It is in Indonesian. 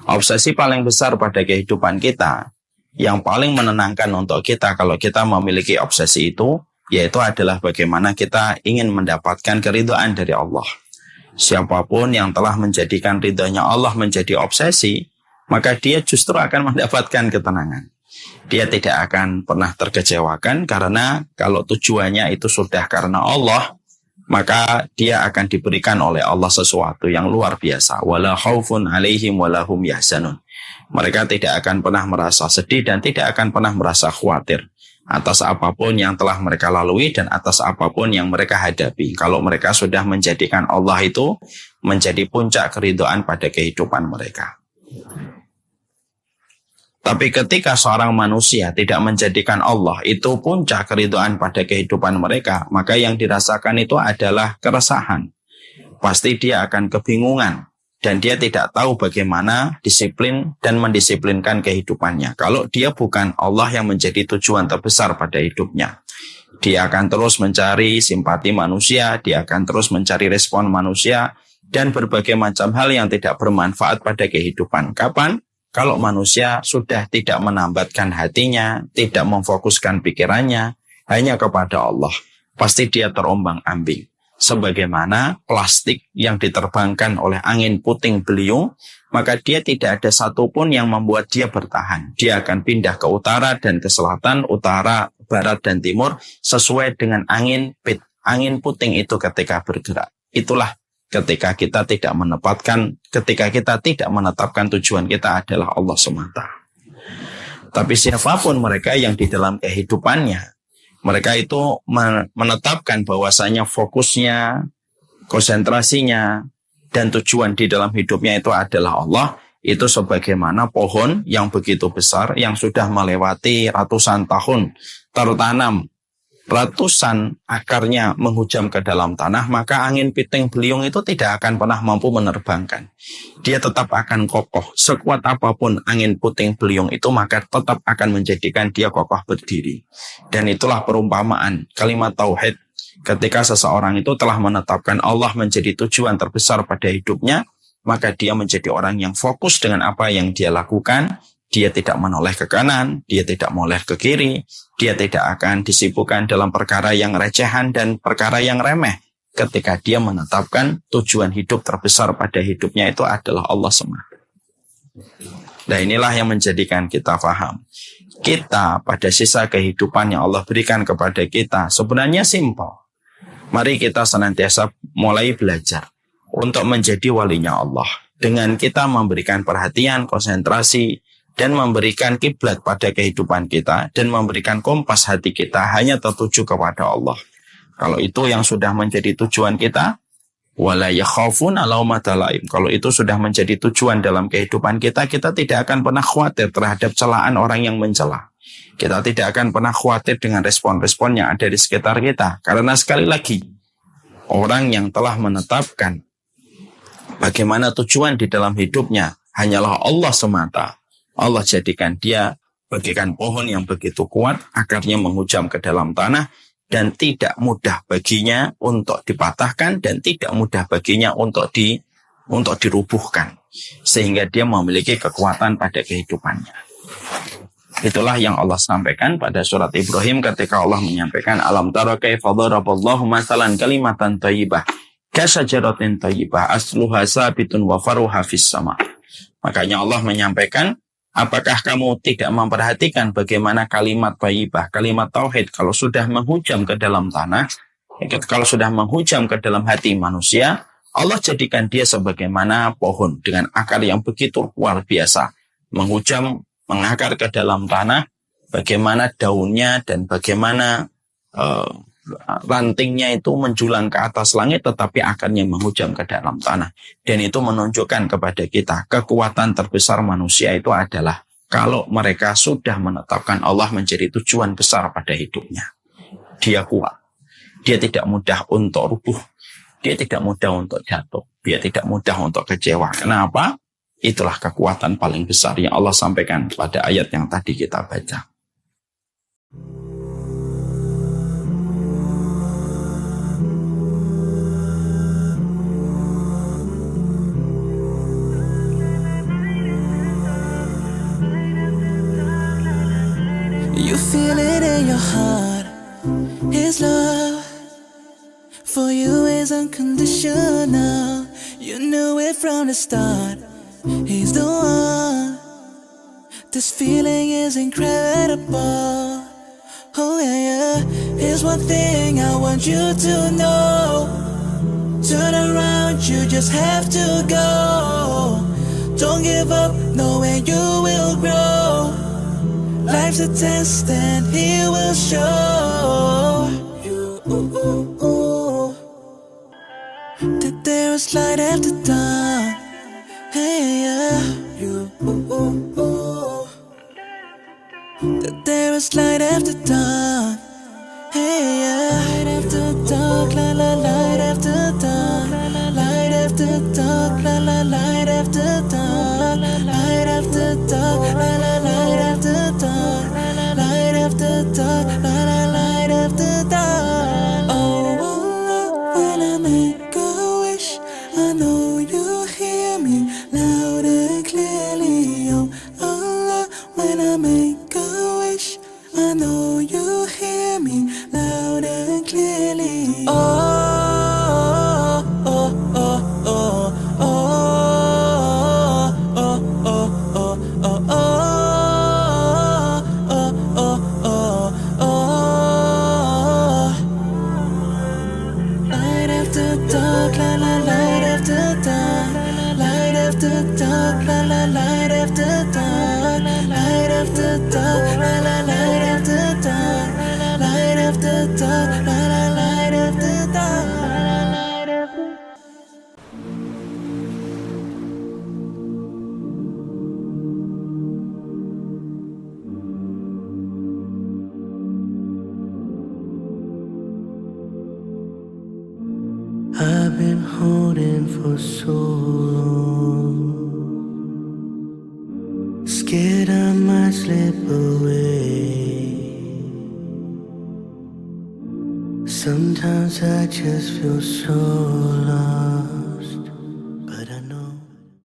Obsesi paling besar pada kehidupan kita, yang paling menenangkan untuk kita kalau kita memiliki obsesi itu, yaitu adalah bagaimana kita ingin mendapatkan keridhaan dari Allah. Siapapun yang telah menjadikan ridhanya Allah menjadi obsesi, maka dia justru akan mendapatkan ketenangan. Dia tidak akan pernah terkecewakan karena kalau tujuannya itu sudah karena Allah, maka dia akan diberikan oleh Allah sesuatu yang luar biasa. Wala khaufun alaihim wala hum yahzanun. Mereka tidak akan pernah merasa sedih dan tidak akan pernah merasa khawatir atas apapun yang telah mereka lalui dan atas apapun yang mereka hadapi. Kalau mereka sudah menjadikan Allah itu menjadi puncak keridhaan pada kehidupan mereka. Tapi ketika seorang manusia tidak menjadikan Allah itu puncak keridhaan pada kehidupan mereka, maka yang dirasakan itu adalah keresahan. Pasti dia akan kebingungan. Dan dia tidak tahu bagaimana disiplin dan mendisiplinkan kehidupannya. Kalau dia bukan Allah yang menjadi tujuan terbesar pada hidupnya. Dia akan terus mencari simpati manusia, dia akan terus mencari respon manusia, dan berbagai macam hal yang tidak bermanfaat pada kehidupan. Kapan? Kalau manusia sudah tidak menambatkan hatinya, tidak memfokuskan pikirannya, hanya kepada Allah. Pasti dia terombang-ambing. Sebagaimana plastik yang diterbangkan oleh angin puting beliung, maka dia tidak ada satupun yang membuat dia bertahan. Dia akan pindah ke utara dan ke selatan, utara, barat, dan timur, sesuai dengan angin puting itu ketika bergerak. Itulah ketika kita tidak menetapkan tujuan kita adalah Allah semata. Tapi siapapun mereka yang di dalam kehidupannya, mereka itu menetapkan bahwasanya fokusnya, konsentrasinya, dan tujuan di dalam hidupnya itu adalah Allah. Itu sebagaimana pohon yang begitu besar, yang sudah melewati ratusan tahun, tertanam, ratusan akarnya menghujam ke dalam tanah, maka angin puting beliung itu tidak akan pernah mampu menerbangkan. Dia tetap akan kokoh. Sekuat apapun angin puting beliung itu, maka tetap akan menjadikan dia kokoh berdiri. Dan itulah perumpamaan kalimat tauhid. Ketika seseorang itu telah menetapkan Allah menjadi tujuan terbesar pada hidupnya, maka dia menjadi orang yang fokus dengan apa yang dia lakukan. Dia tidak menoleh ke kanan, dia tidak menoleh ke kiri, dia tidak akan disibukkan dalam perkara yang recehan dan perkara yang remeh. Ketika dia menetapkan tujuan hidup terbesar pada hidupnya itu adalah Allah semata. Nah, inilah yang menjadikan kita paham. Kita pada sisa kehidupan yang Allah berikan kepada kita sebenarnya simpel. Mari kita senantiasa mulai belajar untuk menjadi walinya Allah. Dengan kita memberikan perhatian, konsentrasi, dan memberikan kiblat pada kehidupan kita, dan memberikan kompas hati kita hanya tertuju kepada Allah. Kalau itu yang sudah menjadi tujuan kita, wala yakhafuna laumata laim. Kalau itu sudah menjadi tujuan dalam kehidupan kita, kita tidak akan pernah khawatir terhadap celaan orang yang mencela. Kita tidak akan pernah khawatir dengan respon-respon yang ada di sekitar kita. Karena sekali lagi, orang yang telah menetapkan bagaimana tujuan di dalam hidupnya hanyalah Allah semata. Allah jadikan dia bagaikan pohon yang begitu kuat, akarnya menghujam ke dalam tanah, dan tidak mudah baginya untuk dipatahkan, dan tidak mudah baginya untuk dirubuhkan. Sehingga dia memiliki kekuatan pada kehidupannya. Itulah yang Allah sampaikan pada surat Ibrahim ketika Allah menyampaikan, Alam tara kaifa daraballahu masalan kalimatan thayyibah kasajaratin thayyibah asluha sabitun wa faruha fis sama. Makanya Allah menyampaikan, apakah kamu tidak memperhatikan bagaimana kalimat thayyibah, kalimat tauhid, kalau sudah menghujam ke dalam tanah, kalau sudah menghujam ke dalam hati manusia, Allah jadikan dia sebagaimana pohon dengan akar yang begitu luar biasa, menghujam, mengakar ke dalam tanah, bagaimana daunnya dan bagaimana rantingnya itu menjulang ke atas langit, tetapi akarnya menghujam ke dalam tanah. Dan itu menunjukkan kepada kita kekuatan terbesar manusia itu adalah kalau mereka sudah menetapkan Allah menjadi tujuan besar pada hidupnya. Dia kuat. Dia tidak mudah untuk rubuh. Dia tidak mudah untuk jatuh. Dia tidak mudah untuk kecewa. Kenapa? Itulah kekuatan paling besar yang Allah sampaikan pada ayat yang tadi kita baca. feel it in your heart. His love for you is unconditional. You knew it from the start. He's the one. This feeling is incredible. Oh yeah, yeah. Here's one thing I want you to know. Turn around, you just have to go. Don't give up, knowing you will grow. Life's a test and he will show you that there is light after dawn. Hey, yeah. That there is light after dawn. Hey, yeah. Light after dark, la la, light after dark. Light after dark, la la, light after dark. Light after dark, la la, light after dark. Light after dark, la la, light after dark. Oh, when I make a wish, I know you hear me loud and clearly. Oh, Allah, when I make a wish, I know you hear me loud and clearly. Oh, oh, oh, oh, oh, oh, oh, oh, oh, oh, oh, oh, oh. Light after dark, la la, light after dark. Light after dark, la la, light after dark. Light after dark, la la, light after dark. Light after dark, la la, light after dark. I've been holding for so long, scared I might slip away. Sometimes I just feel so lost.